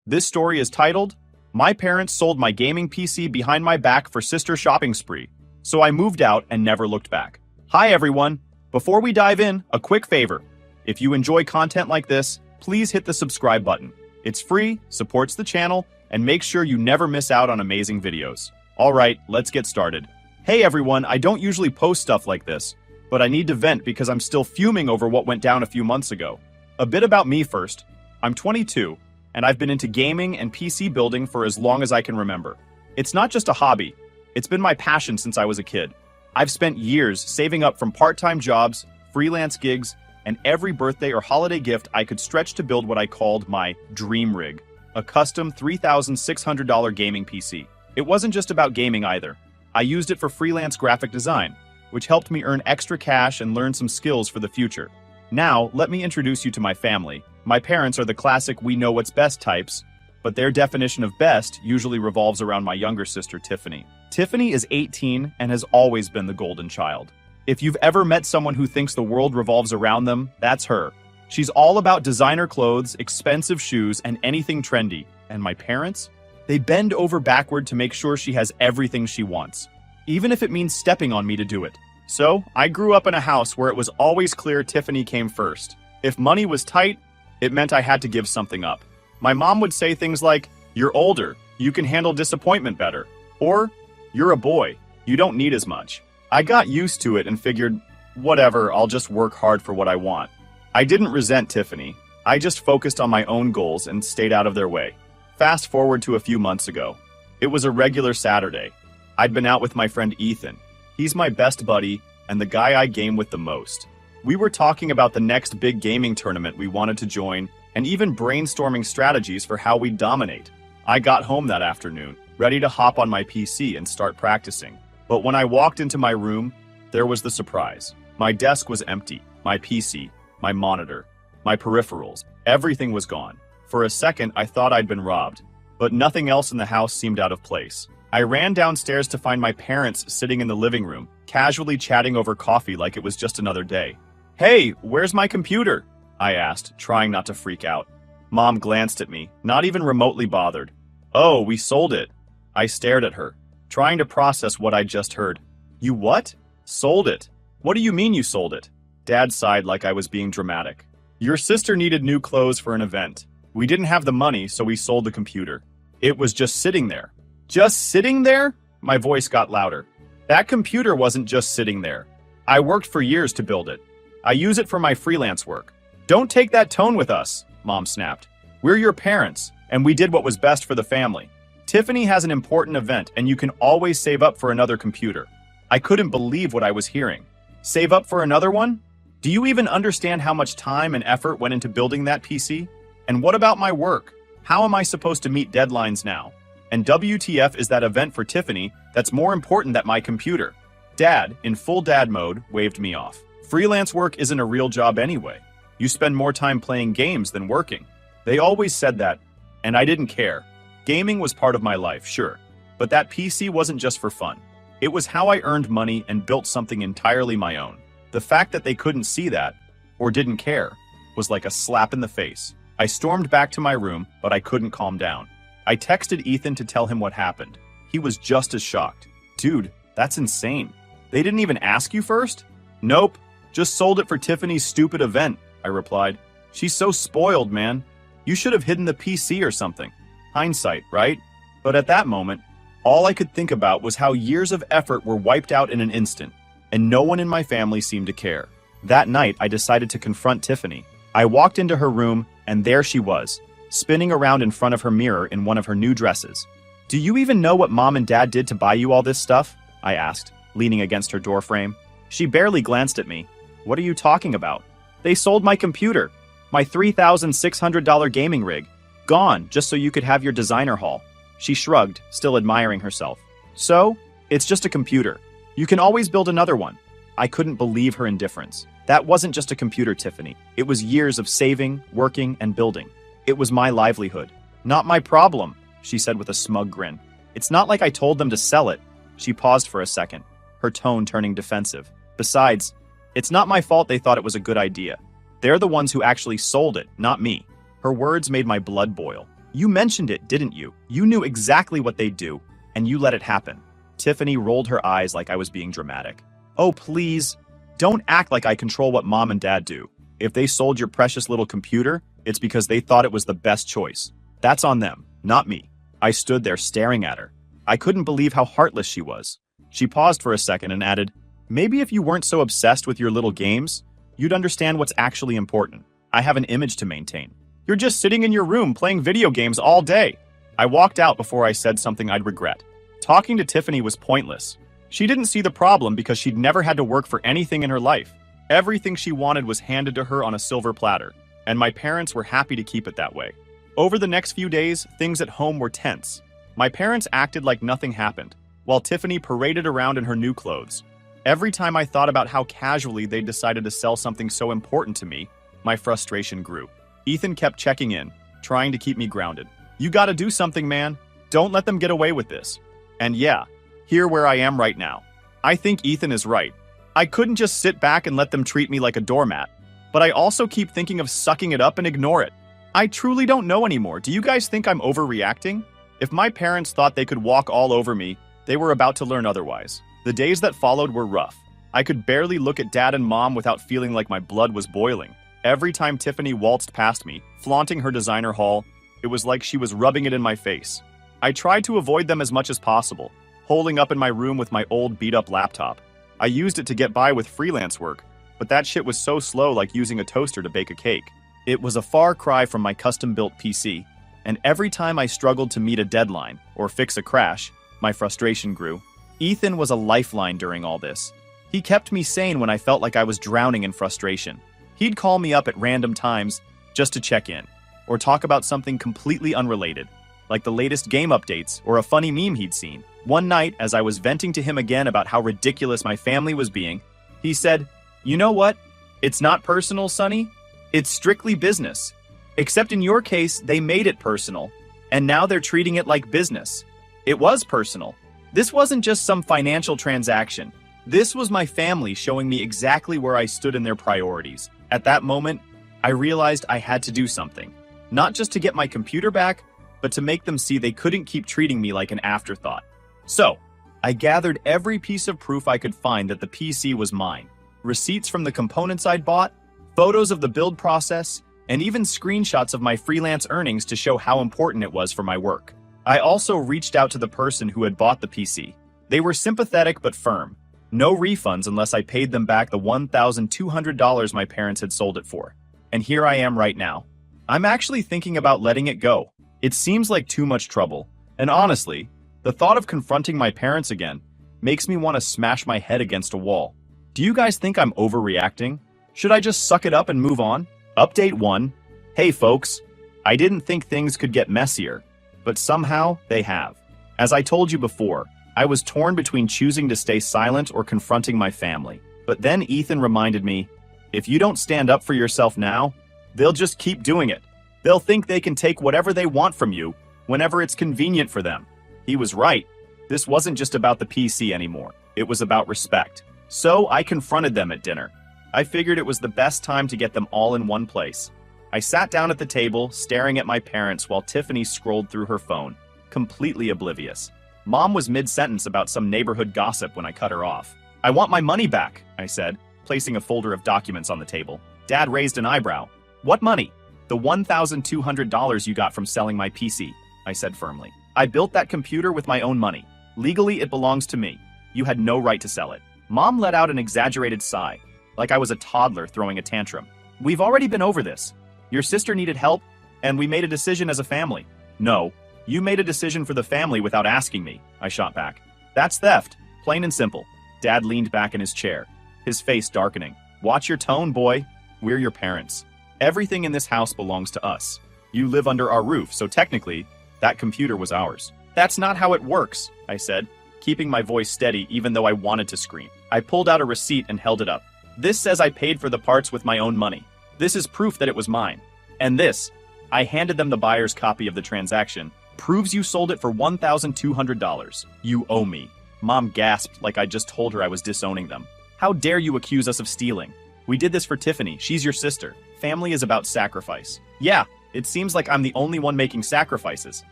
This story is titled, My Parents Sold My Gaming PC Behind My Back for Sister Shopping Spree, so I moved out and never looked back. Hi everyone! Before we dive in, a quick favor. If you enjoy content like this, please hit the subscribe button. It's free, supports the channel, and makes sure you never miss out on amazing videos. Alright, let's get started. Hey everyone, I don't usually post stuff like this, but I need to vent because I'm still fuming over what went down a few months ago. A bit about me first. I'm 22, and I've been into gaming and PC building for as long as I can remember. It's not just a hobby, it's been my passion since I was a kid. I've spent years saving up from part-time jobs, freelance gigs, and every birthday or holiday gift I could stretch to build what I called my dream rig, a custom $3,600 gaming PC. It wasn't just about gaming either. I used it for freelance graphic design, which helped me earn extra cash and learn some skills for the future. Now, let me introduce you to my family. My parents are the classic we know what's best types, but their definition of best usually revolves around my younger sister, Tiffany. Tiffany is 18 and has always been the golden child. If you've ever met someone who thinks the world revolves around them, that's her. She's all about designer clothes, expensive shoes, and anything trendy. And my parents? They bend over backward to make sure she has everything she wants, even if it means stepping on me to do it. So, I grew up in a house where it was always clear Tiffany came first. If money was tight, it meant I had to give something up. My mom would say things like, "You're older, you can handle disappointment better," or, "You're a boy, you don't need as much." I got used to it and figured, whatever, I'll just work hard for what I want. I didn't resent Tiffany. I just focused on my own goals and stayed out of their way. Fast forward to a few months ago. It was a regular Saturday. I'd been out with my friend Ethan. He's my best buddy and the guy I game with the most. We were talking about the next big gaming tournament we wanted to join and even brainstorming strategies for how we'd dominate. I got home that afternoon, ready to hop on my PC and start practicing. But when I walked into my room, there was the surprise. My desk was empty, my PC, my monitor, my peripherals, everything was gone. For a second, I thought I'd been robbed, but nothing else in the house seemed out of place. I ran downstairs to find my parents sitting in the living room, casually chatting over coffee like it was just another day. "Hey, where's my computer?" I asked, trying not to freak out. Mom glanced at me, not even remotely bothered. "Oh, we sold it." I stared at her, trying to process what I'd just heard. "You what? Sold it? What do you mean you sold it?" Dad sighed like I was being dramatic. "Your sister needed new clothes for an event. We didn't have the money, so we sold the computer. It was just sitting there." "Just sitting there?" My voice got louder. "That computer wasn't just sitting there. I worked for years to build it. I use it for my freelance work." "Don't take that tone with us," Mom snapped. "We're your parents, and we did what was best for the family. Tiffany has an important event, and you can always save up for another computer." I couldn't believe what I was hearing. Save up for another one? Do you even understand how much time and effort went into building that PC? And what about my work? How am I supposed to meet deadlines now? And WTF is that event for Tiffany that's more important than my computer? Dad, in full dad mode, waved me off. "Freelance work isn't a real job anyway. You spend more time playing games than working." They always said that, and I didn't care. Gaming was part of my life, sure, but that PC wasn't just for fun. It was how I earned money and built something entirely my own. The fact that they couldn't see that, or didn't care, was like a slap in the face. I stormed back to my room, but I couldn't calm down. I texted Ethan to tell him what happened. He was just as shocked. "Dude, that's insane. They didn't even ask you first?" "Nope, just sold it for Tiffany's stupid event," I replied. "She's so spoiled, man. You should have hidden the PC or something." Hindsight, right? But at that moment, all I could think about was how years of effort were wiped out in an instant, and no one in my family seemed to care. That night, I decided to confront Tiffany. I walked into her room, and there she was, spinning around in front of her mirror in one of her new dresses. "Do you even know what Mom and Dad did to buy you all this stuff?" I asked, leaning against her doorframe. She barely glanced at me. "What are you talking about?" "They sold my computer, my $3,600 gaming rig. Gone, just so you could have your designer haul." She shrugged, still admiring herself. "So? It's just a computer. You can always build another one." I couldn't believe her indifference. That wasn't just a computer, Tiffany. It was years of saving, working, and building. It was my livelihood. "Not my problem," she said with a smug grin. "It's not like I told them to sell it." She paused for a second, her tone turning defensive. "Besides, it's not my fault they thought it was a good idea. They're the ones who actually sold it, not me." Her words made my blood boil. You mentioned it, didn't you? You knew exactly what they'd do, and you let it happen. Tiffany rolled her eyes like I was being dramatic. Oh, please. Don't act like I control what mom and dad do. If they sold your precious little computer, it's because they thought it was the best choice. That's on them, not me. I stood there staring at her. I couldn't believe how heartless she was. She paused for a second and added, maybe if you weren't so obsessed with your little games, you'd understand what's actually important. I have an image to maintain. You're just sitting in your room playing video games all day. I walked out before I said something I'd regret. Talking to Tiffany was pointless. She didn't see the problem because she'd never had to work for anything in her life. Everything she wanted was handed to her on a silver platter, and my parents were happy to keep it that way. Over the next few days, things at home were tense. My parents acted like nothing happened, while Tiffany paraded around in her new clothes. Every time I thought about how casually they'd decided to sell something so important to me, my frustration grew. Ethan kept checking in, trying to keep me grounded. You gotta do something, man. Don't let them get away with this. And yeah, here where I am right now. I think Ethan is right. I couldn't just sit back and let them treat me like a doormat. But I also keep thinking of sucking it up and ignore it. I truly don't know anymore. Do you guys think I'm overreacting? If my parents thought they could walk all over me, they were about to learn otherwise. The days that followed were rough. I could barely look at Dad and Mom without feeling like my blood was boiling. Every time Tiffany waltzed past me, flaunting her designer haul, it was like she was rubbing it in my face. I tried to avoid them as much as possible, holding up in my room with my old beat-up laptop. I used it to get by with freelance work, but that shit was so slow, like using a toaster to bake a cake. It was a far cry from my custom-built PC, and every time I struggled to meet a deadline or fix a crash, my frustration grew. Ethan was a lifeline during all this. He kept me sane when I felt like I was drowning in frustration. He'd call me up at random times just to check in, or talk about something completely unrelated, like the latest game updates or a funny meme he'd seen. One night, as I was venting to him again about how ridiculous my family was being, he said, "You know what? It's not personal, Sonny. It's strictly business. Except in your case, they made it personal, and now they're treating it like business. It was personal. This wasn't just some financial transaction. This was my family showing me exactly where I stood in their priorities." At that moment, I realized I had to do something. Not just to get my computer back, but to make them see they couldn't keep treating me like an afterthought. So, I gathered every piece of proof I could find that the PC was mine. Receipts from the components I'd bought, photos of the build process, and even screenshots of my freelance earnings to show how important it was for my work. I also reached out to the person who had bought the PC. They were sympathetic but firm. No refunds unless I paid them back the $1,200 my parents had sold it for. And here I am right now. I'm actually thinking about letting it go. It seems like too much trouble. And honestly, the thought of confronting my parents again makes me want to smash my head against a wall. Do you guys think I'm overreacting? Should I just suck it up and move on? Update 1. Hey folks, I didn't think things could get messier, but somehow they have. As I told you before, I was torn between choosing to stay silent or confronting my family. But then Ethan reminded me, if you don't stand up for yourself now, they'll just keep doing it. They'll think they can take whatever they want from you whenever it's convenient for them. He was right. This wasn't just about the PC anymore. It was about respect. So I confronted them at dinner. I figured it was the best time to get them all in one place. I sat down at the table, staring at my parents while Tiffany scrolled through her phone, completely oblivious. Mom was mid-sentence about some neighborhood gossip when I cut her off. "I want my money back," I said, placing a folder of documents on the table. Dad raised an eyebrow. "What money?" "The $1,200 you got from selling my PC," I said firmly. "I built that computer with my own money. Legally, it belongs to me. You had no right to sell it." Mom let out an exaggerated sigh, like I was a toddler throwing a tantrum. "We've already been over this. Your sister needed help, and we made a decision as a family." "No, you made a decision for the family without asking me," I shot back. "That's theft, plain and simple." Dad leaned back in his chair, his face darkening. "Watch your tone, boy. We're your parents. Everything in this house belongs to us. You live under our roof, so technically, that computer was ours." "That's not how it works," I said, keeping my voice steady even though I wanted to scream. I pulled out a receipt and held it up. "This says I paid for the parts with my own money. This is proof that it was mine. And this," I handed them the buyer's copy of the transaction, "proves you sold it for $1,200. You owe me." Mom gasped like I just told her I was disowning them. "How dare you accuse us of stealing? We did this for Tiffany. She's your sister. Family is about sacrifice." "Yeah, It seems like I'm the only one making sacrifices,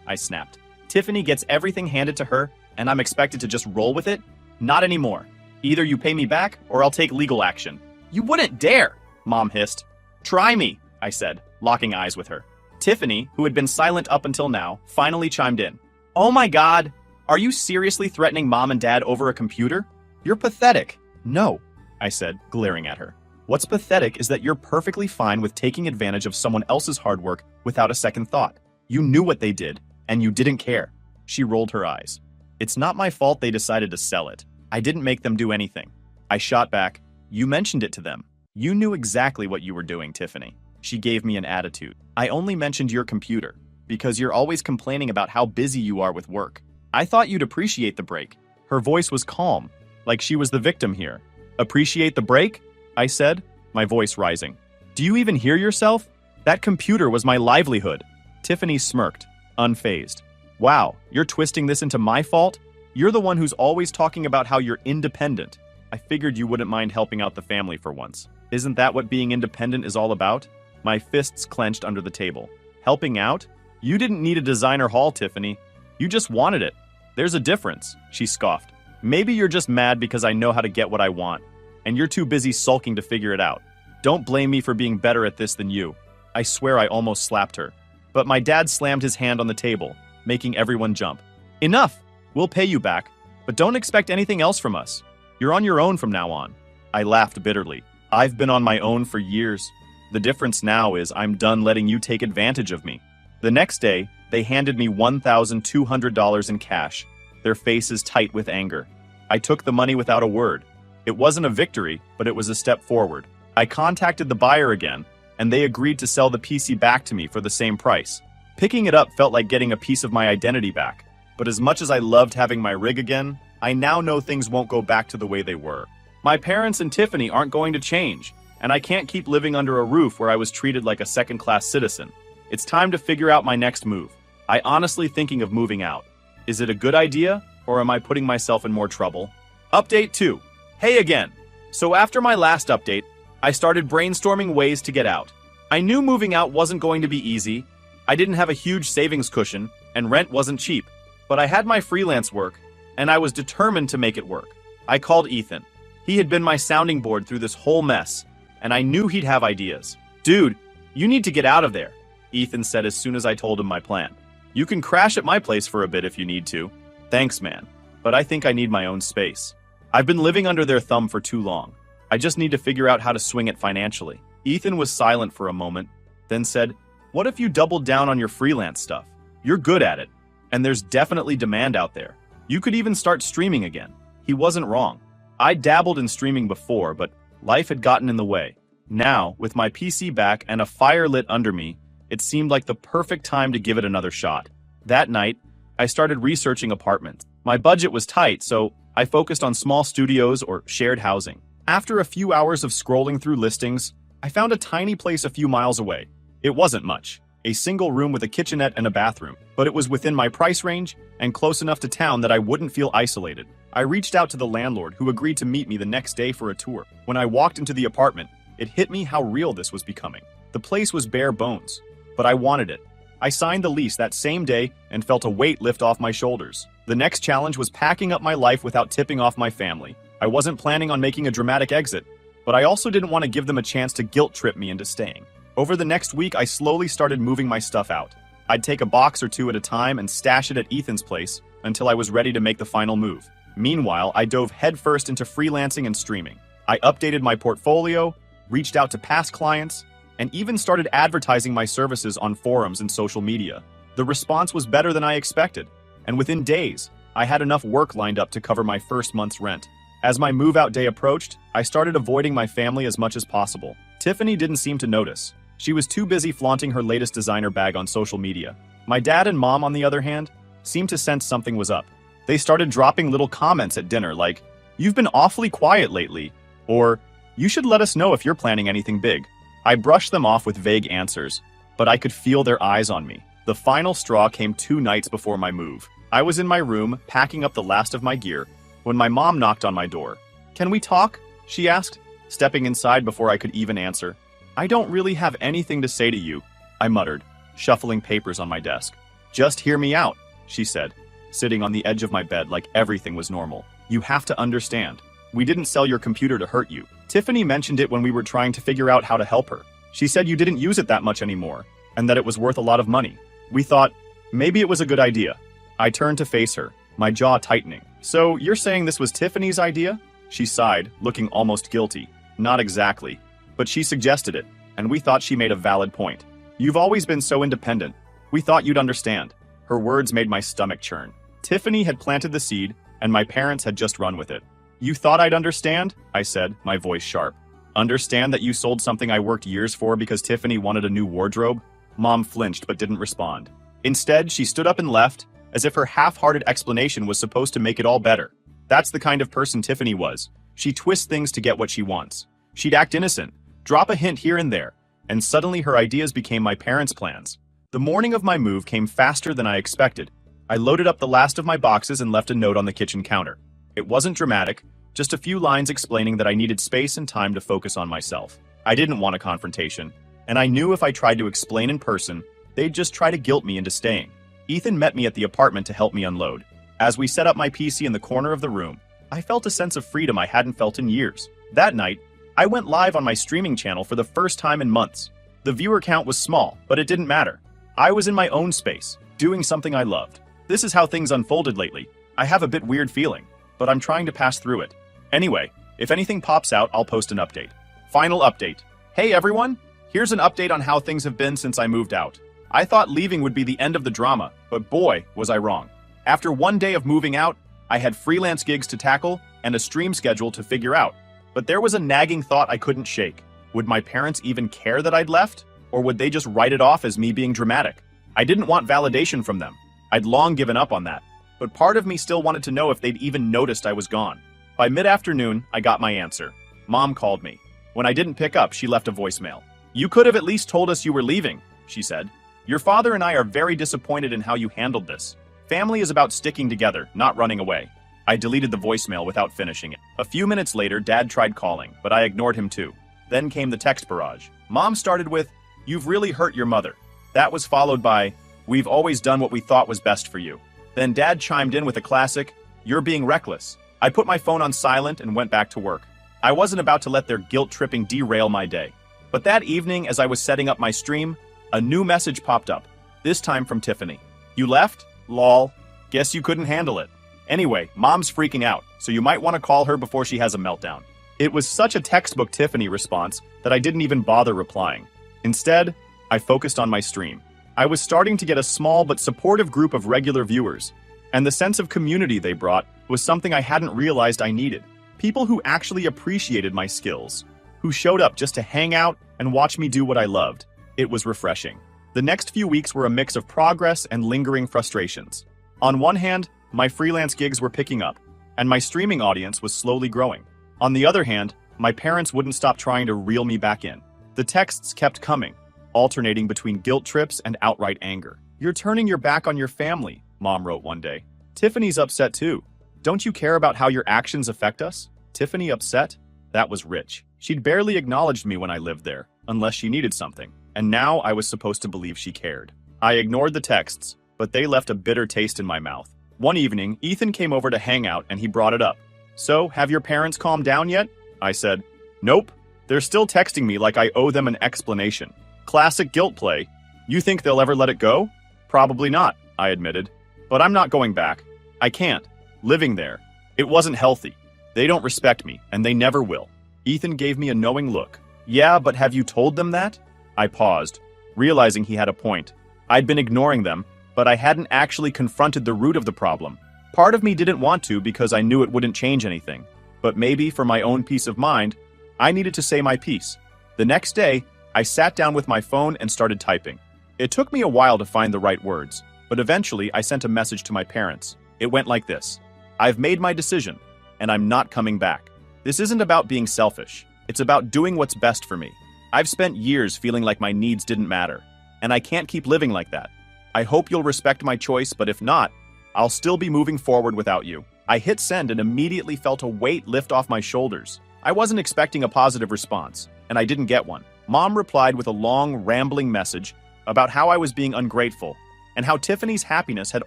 I snapped. Tiffany gets everything handed to her, and I'm expected to just roll with it? Not anymore. Either you pay me back, or I'll take legal action. You wouldn't dare, Mom hissed. Try me, I said, locking eyes with her. Tiffany, who had been silent up until now, finally chimed in. Oh my God, are you seriously threatening Mom and Dad over a computer? You're pathetic. No, I said, glaring at her. What's pathetic is that you're perfectly fine with taking advantage of someone else's hard work without a second thought. You knew what they did, and you didn't care. She rolled her eyes. It's not my fault they decided to sell it. I didn't make them do anything. I shot back. You mentioned it to them. You knew exactly what you were doing, Tiffany. She gave me an attitude. I only mentioned your computer, because you're always complaining about how busy you are with work. I thought you'd appreciate the break. Her voice was calm, like she was the victim here. Appreciate the break? I said, my voice rising. Do you even hear yourself? That computer was my livelihood. Tiffany smirked, unfazed. Wow, you're twisting this into my fault? You're the one who's always talking about how you're independent. I figured you wouldn't mind helping out the family for once. Isn't that what being independent is all about? My fists clenched under the table. Helping out? You didn't need a designer haul, Tiffany. You just wanted it. There's a difference, she scoffed. Maybe you're just mad because I know how to get what I want, and you're too busy sulking to figure it out. Don't blame me for being better at this than you. I swear I almost slapped her. But my dad slammed his hand on the table, making everyone jump. Enough! We'll pay you back, but don't expect anything else from us. You're on your own from now on. I laughed bitterly. I've been on my own for years. The difference now is I'm done letting you take advantage of me. The next day, they handed me $1,200 in cash, their faces tight with anger. I took the money without a word. It wasn't a victory, but it was a step forward. I contacted the buyer again, and they agreed to sell the PC back to me for the same price. Picking it up felt like getting a piece of my identity back. But as much as I loved having my rig again, I now know things won't go back to the way they were. My parents and Tiffany aren't going to change, and I can't keep living under a roof where I was treated like a second-class citizen. It's time to figure out my next move. I honestly thinking of moving out. Is it a good idea, or am I putting myself in more trouble? Update 2. Hey again. So after my last update, I started brainstorming ways to get out. I knew moving out wasn't going to be easy. I didn't have a huge savings cushion, and rent wasn't cheap. But I had my freelance work, and I was determined to make it work. I called Ethan. He had been my sounding board through this whole mess, and I knew he'd have ideas. Dude, you need to get out of there, Ethan said as soon as I told him my plan. You can crash at my place for a bit if you need to. Thanks, man, but I think I need my own space. I've been living under their thumb for too long. I just need to figure out how to swing it financially. Ethan was silent for a moment, then said, what if you doubled down on your freelance stuff? You're good at it, and there's definitely demand out there. You could even start streaming again. He wasn't wrong. I dabbled in streaming before, but life had gotten in the way. Now, with my PC back and a fire lit under me, it seemed like the perfect time to give it another shot. That night, I started researching apartments. My budget was tight, so I focused on small studios or shared housing. After a few hours of scrolling through listings, I found a tiny place a few miles away. It wasn't much, a single room with a kitchenette and a bathroom, but it was within my price range and close enough to town that I wouldn't feel isolated. I reached out to the landlord, who agreed to meet me the next day for a tour. When I walked into the apartment, it hit me how real this was becoming. The place was bare bones, but I wanted it. I signed the lease that same day and felt a weight lift off my shoulders. The next challenge was packing up my life without tipping off my family. I wasn't planning on making a dramatic exit, but I also didn't want to give them a chance to guilt trip me into staying. Over the next week, I slowly started moving my stuff out. I'd take a box or two at a time and stash it at Ethan's place until I was ready to make the final move. Meanwhile, I dove headfirst into freelancing and streaming. I updated my portfolio, reached out to past clients, and even started advertising my services on forums and social media. The response was better than I expected, and within days, I had enough work lined up to cover my first month's rent. As my move-out day approached, I started avoiding my family as much as possible. Tiffany didn't seem to notice. She was too busy flaunting her latest designer bag on social media. My dad and mom, on the other hand, seemed to sense something was up. They started dropping little comments at dinner like, "You've been awfully quiet lately," or "You should let us know if you're planning anything big." I brushed them off with vague answers, but I could feel their eyes on me. The final straw came 2 nights before my move. I was in my room, packing up the last of my gear, when my mom knocked on my door. "Can we talk?" she asked, stepping inside before I could even answer. "I don't really have anything to say to you," I muttered. shuffling papers on my desk. "Just hear me out," she said, sitting on the edge of my bed like everything was normal. "You have to understand. We didn't sell your computer to hurt you. Tiffany mentioned it when we were trying to figure out how to help her. She said you didn't use it that much anymore, and that it was worth a lot of money. We thought, maybe it was a good idea." I turned to face her, my jaw tightening. "So, you're saying this was Tiffany's idea?" She sighed, looking almost guilty. "Not exactly. But she suggested it, and we thought she made a valid point. You've always been so independent. We thought you'd understand." Her words made my stomach churn. Tiffany had planted the seed, and my parents had just run with it. "You thought I'd understand?" I said, my voice sharp. "Understand that you sold something I worked years for because Tiffany wanted a new wardrobe?" Mom flinched but didn't respond. Instead, she stood up and left, as if her half-hearted explanation was supposed to make it all better. That's the kind of person Tiffany was. She twists things to get what she wants. She'd act innocent, drop a hint here and there, and suddenly her ideas became my parents' plans. The morning of my move came faster than I expected. I loaded up the last of my boxes and left a note on the kitchen counter. It wasn't dramatic, just a few lines explaining that I needed space and time to focus on myself. I didn't want a confrontation, and I knew if I tried to explain in person, they'd just try to guilt me into staying. Ethan met me at the apartment to help me unload. As we set up my PC in the corner of the room, I felt a sense of freedom I hadn't felt in years. That night, I went live on my streaming channel for the first time in months. The viewer count was small, but it didn't matter. I was in my own space, doing something I loved. This is how things unfolded lately. I have a bit weird feeling, but I'm trying to pass through it. Anyway, if anything pops out, I'll post an update. Final update. Hey everyone! Here's an update on how things have been since I moved out. I thought leaving would be the end of the drama, but boy, was I wrong. After one day of moving out, I had freelance gigs to tackle and a stream schedule to figure out. But there was a nagging thought I couldn't shake. Would my parents even care that I'd left? Or would they just write it off as me being dramatic? I didn't want validation from them. I'd long given up on that. But part of me still wanted to know if they'd even noticed I was gone. By mid-afternoon, I got my answer. Mom called me. When I didn't pick up, she left a voicemail. "You could have at least told us you were leaving," she said. "Your father and I are very disappointed in how you handled this. Family is about sticking together, not running away." I deleted the voicemail without finishing it. A few minutes later, Dad tried calling, but I ignored him too. Then came the text barrage. Mom started with, "You've really hurt your mother." That was followed by, "We've always done what we thought was best for you." Then Dad chimed in with a classic, "You're being reckless." I put my phone on silent and went back to work. I wasn't about to let their guilt-tripping derail my day. But that evening, as I was setting up my stream, a new message popped up, this time from Tiffany. "You left? Lol. Guess you couldn't handle it. Anyway, Mom's freaking out, so you might want to call her before she has a meltdown." It was such a textbook Tiffany response that I didn't even bother replying. Instead, I focused on my stream. I was starting to get a small but supportive group of regular viewers, and the sense of community they brought was something I hadn't realized I needed. People who actually appreciated my skills, who showed up just to hang out and watch me do what I loved. It was refreshing. The next few weeks were a mix of progress and lingering frustrations. On one hand, my freelance gigs were picking up, and my streaming audience was slowly growing. On the other hand, my parents wouldn't stop trying to reel me back in. The texts kept coming, alternating between guilt trips and outright anger. "You're turning your back on your family," Mom wrote one day. "Tiffany's upset too. Don't you care about how your actions affect us?" Tiffany upset? That was rich. She'd barely acknowledged me when I lived there, unless she needed something, and now I was supposed to believe she cared. I ignored the texts, but they left a bitter taste in my mouth. One evening, Ethan came over to hang out and he brought it up. "So, have your parents calmed down yet?" I said. "Nope. They're still texting me like I owe them an explanation. Classic guilt play. You think they'll ever let it go?" "Probably not," I admitted. "But I'm not going back. I can't. Living there. It wasn't healthy. They don't respect me, and they never will." Ethan gave me a knowing look. "Yeah, but have you told them that?" I paused, realizing he had a point. I'd been ignoring them, but I hadn't actually confronted the root of the problem. Part of me didn't want to because I knew it wouldn't change anything. But maybe, for my own peace of mind, I needed to say my piece. The next day, I sat down with my phone and started typing. It took me a while to find the right words, but eventually I sent a message to my parents. It went like this: "I've made my decision, and I'm not coming back. This isn't about being selfish. It's about doing what's best for me. I've spent years feeling like my needs didn't matter, and I can't keep living like that. I hope you'll respect my choice, but if not, I'll still be moving forward without you." I hit send and immediately felt a weight lift off my shoulders. I wasn't expecting a positive response, and I didn't get one. Mom replied with a long, rambling message about how I was being ungrateful, and how Tiffany's happiness had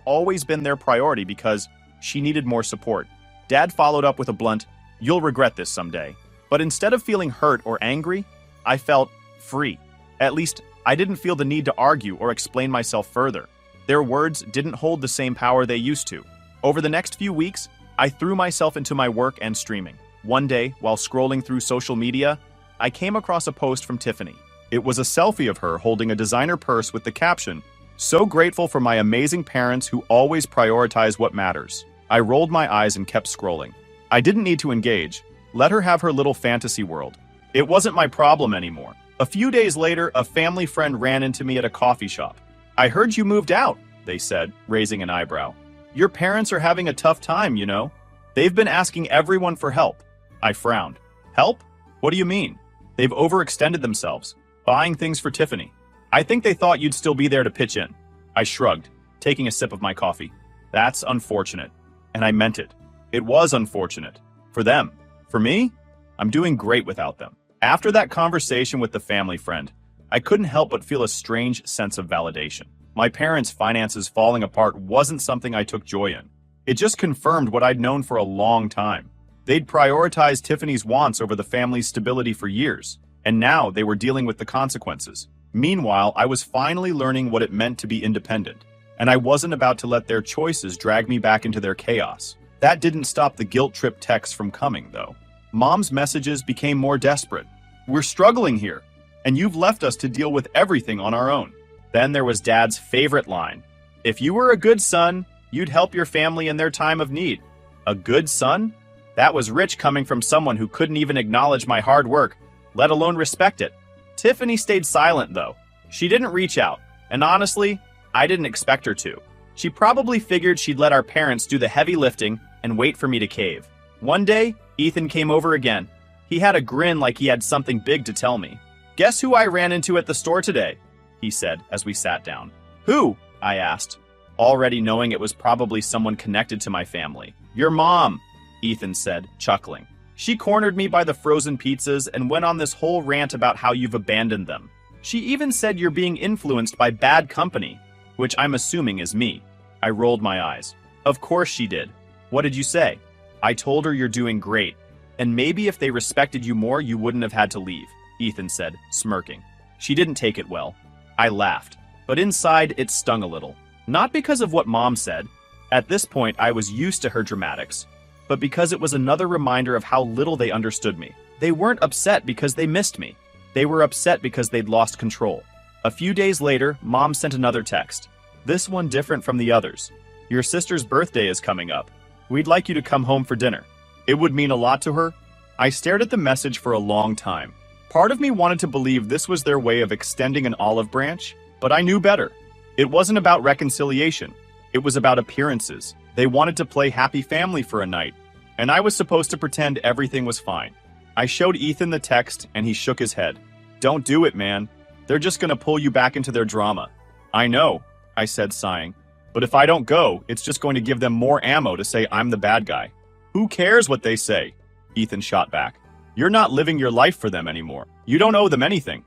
always been their priority because she needed more support. Dad followed up with a blunt, "You'll regret this someday." But instead of feeling hurt or angry, I felt free. At least, I didn't feel the need to argue or explain myself further. Their words didn't hold the same power they used to. Over the next few weeks, I threw myself into my work and streaming. One day, while scrolling through social media, I came across a post from Tiffany. It was a selfie of her holding a designer purse with the caption, "So grateful for my amazing parents who always prioritize what matters." I rolled my eyes and kept scrolling. I didn't need to engage. Let her have her little fantasy world. It wasn't my problem anymore. A few days later, a family friend ran into me at a coffee shop. "I heard you moved out," they said, raising an eyebrow. "Your parents are having a tough time, you know. They've been asking everyone for help." I frowned. "Help? What do you mean?" "They've overextended themselves, buying things for Tiffany. I think they thought you'd still be there to pitch in." I shrugged, taking a sip of my coffee. "That's unfortunate." And I meant it. It was unfortunate. For them. For me? I'm doing great without them. After that conversation with the family friend, I couldn't help but feel a strange sense of validation. My parents' finances falling apart wasn't something I took joy in. It just confirmed what I'd known for a long time. They'd prioritized Tiffany's wants over the family's stability for years, and now they were dealing with the consequences. Meanwhile, I was finally learning what it meant to be independent, and I wasn't about to let their choices drag me back into their chaos. That didn't stop the guilt-trip texts from coming, though. Mom's messages became more desperate. "We're struggling here, and you've left us to deal with everything on our own." Then there was Dad's favorite line. "If you were a good son, you'd help your family in their time of need." A good son? That was rich coming from someone who couldn't even acknowledge my hard work, let alone respect it. Tiffany stayed silent, though. She didn't reach out, and honestly, I didn't expect her to. She probably figured she'd let our parents do the heavy lifting and wait for me to cave. One day, Ethan came over again. He had a grin like he had something big to tell me. "Guess who I ran into at the store today?" he said as we sat down. "Who?" I asked, already knowing it was probably someone connected to my family. "Your mom," Ethan said, chuckling. "She cornered me by the frozen pizzas and went on this whole rant about how you've abandoned them. She even said you're being influenced by bad company, which I'm assuming is me." I rolled my eyes. "Of course she did. What did you say?" "I told her you're doing great, and maybe if they respected you more, you wouldn't have had to leave," Ethan said, smirking. She didn't take it well. I laughed, but inside it stung a little. Not because of what Mom said. At this point, I was used to her dramatics, but because it was another reminder of how little they understood me. They weren't upset because they missed me. They were upset because they'd lost control. A few days later, Mom sent another text. This one different from the others. "Your sister's birthday is coming up. We'd like you to come home for dinner." It would mean a lot to her. I stared at the message for a long time. Part of me wanted to believe this was their way of extending an olive branch, but I knew better. It wasn't about reconciliation. It was about appearances. They wanted to play happy family for a night, and I was supposed to pretend everything was fine. I showed Ethan the text, and he shook his head. "Don't do it, man. They're just gonna pull you back into their drama." "I know," I said, sighing. "But if I don't go, it's just going to give them more ammo to say I'm the bad guy." "Who cares what they say?" Ethan shot back. "You're not living your life for them anymore. You don't owe them anything."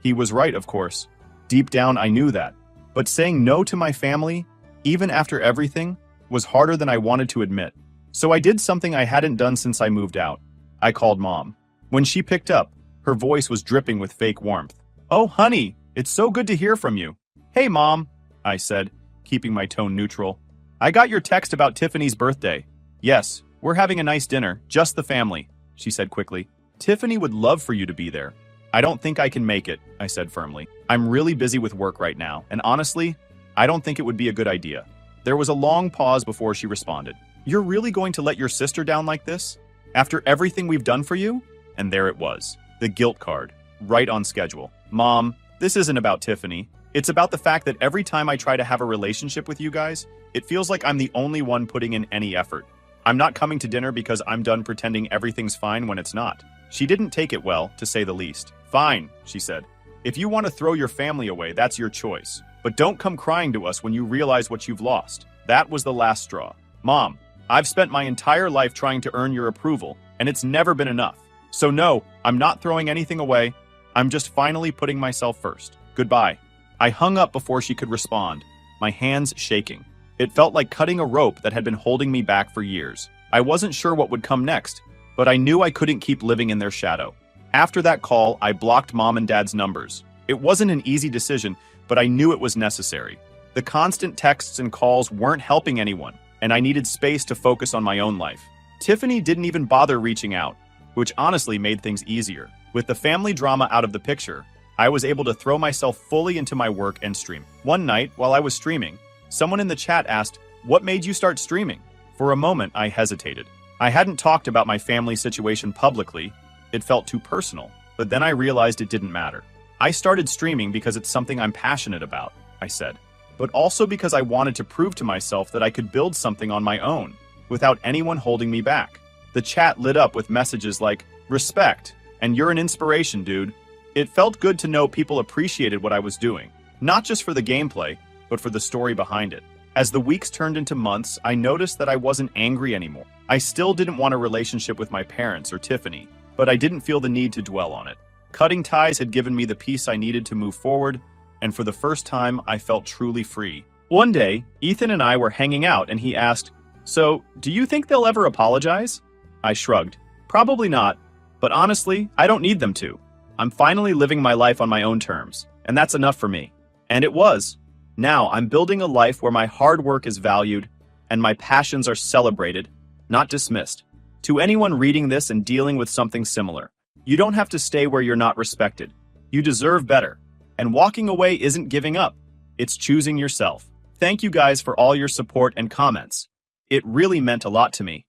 He was right, of course. Deep down, I knew that. But saying no to my family, even after everything, was harder than I wanted to admit. So I did something I hadn't done since I moved out. I called Mom. When she picked up, her voice was dripping with fake warmth. "Oh, honey, it's so good to hear from you." "Hey, Mom," I said, keeping my tone neutral. "I got your text about Tiffany's birthday." "Yes, we're having a nice dinner, just the family," she said quickly. "Tiffany would love for you to be there." "I don't think I can make it," I said firmly. "I'm really busy with work right now, and honestly, I don't think it would be a good idea." There was a long pause before she responded. "You're really going to let your sister down like this? After everything we've done for you?" And there it was, the guilt card, right on schedule. "Mom, this isn't about Tiffany. It's about the fact that every time I try to have a relationship with you guys, it feels like I'm the only one putting in any effort. I'm not coming to dinner because I'm done pretending everything's fine when it's not." She didn't take it well, to say the least. "Fine," she said. "If you want to throw your family away, that's your choice. But don't come crying to us when you realize what you've lost." That was the last straw. "Mom, I've spent my entire life trying to earn your approval, and it's never been enough. So no, I'm not throwing anything away. I'm just finally putting myself first. Goodbye." I hung up before she could respond, my hands shaking. It felt like cutting a rope that had been holding me back for years. I wasn't sure what would come next, but I knew I couldn't keep living in their shadow. After that call, I blocked Mom and Dad's numbers. It wasn't an easy decision, but I knew it was necessary. The constant texts and calls weren't helping anyone, and I needed space to focus on my own life. Tiffany didn't even bother reaching out, which honestly made things easier. With the family drama out of the picture, I was able to throw myself fully into my work and stream. One night, while I was streaming, someone in the chat asked, "What made you start streaming?" For a moment, I hesitated. I hadn't talked about my family situation publicly. It felt too personal, but then I realized it didn't matter. I started streaming because it's something I'm passionate about, I said, but also because I wanted to prove to myself that I could build something on my own without anyone holding me back. The chat lit up with messages like, "Respect," and "You're an inspiration, dude." It felt good to know people appreciated what I was doing, not just for the gameplay, but for the story behind it. As the weeks turned into months, I noticed that I wasn't angry anymore. I still didn't want a relationship with my parents or Tiffany, but I didn't feel the need to dwell on it. Cutting ties had given me the peace I needed to move forward, and for the first time, I felt truly free. One day, Ethan and I were hanging out and he asked, "So, do you think they'll ever apologize?" I shrugged. "Probably not, but honestly, I don't need them to. I'm finally living my life on my own terms, and that's enough for me." And it was. Now I'm building a life where my hard work is valued and my passions are celebrated, not dismissed. To anyone reading this and dealing with something similar, you don't have to stay where you're not respected. You deserve better. And walking away isn't giving up. It's choosing yourself. Thank you guys for all your support and comments. It really meant a lot to me.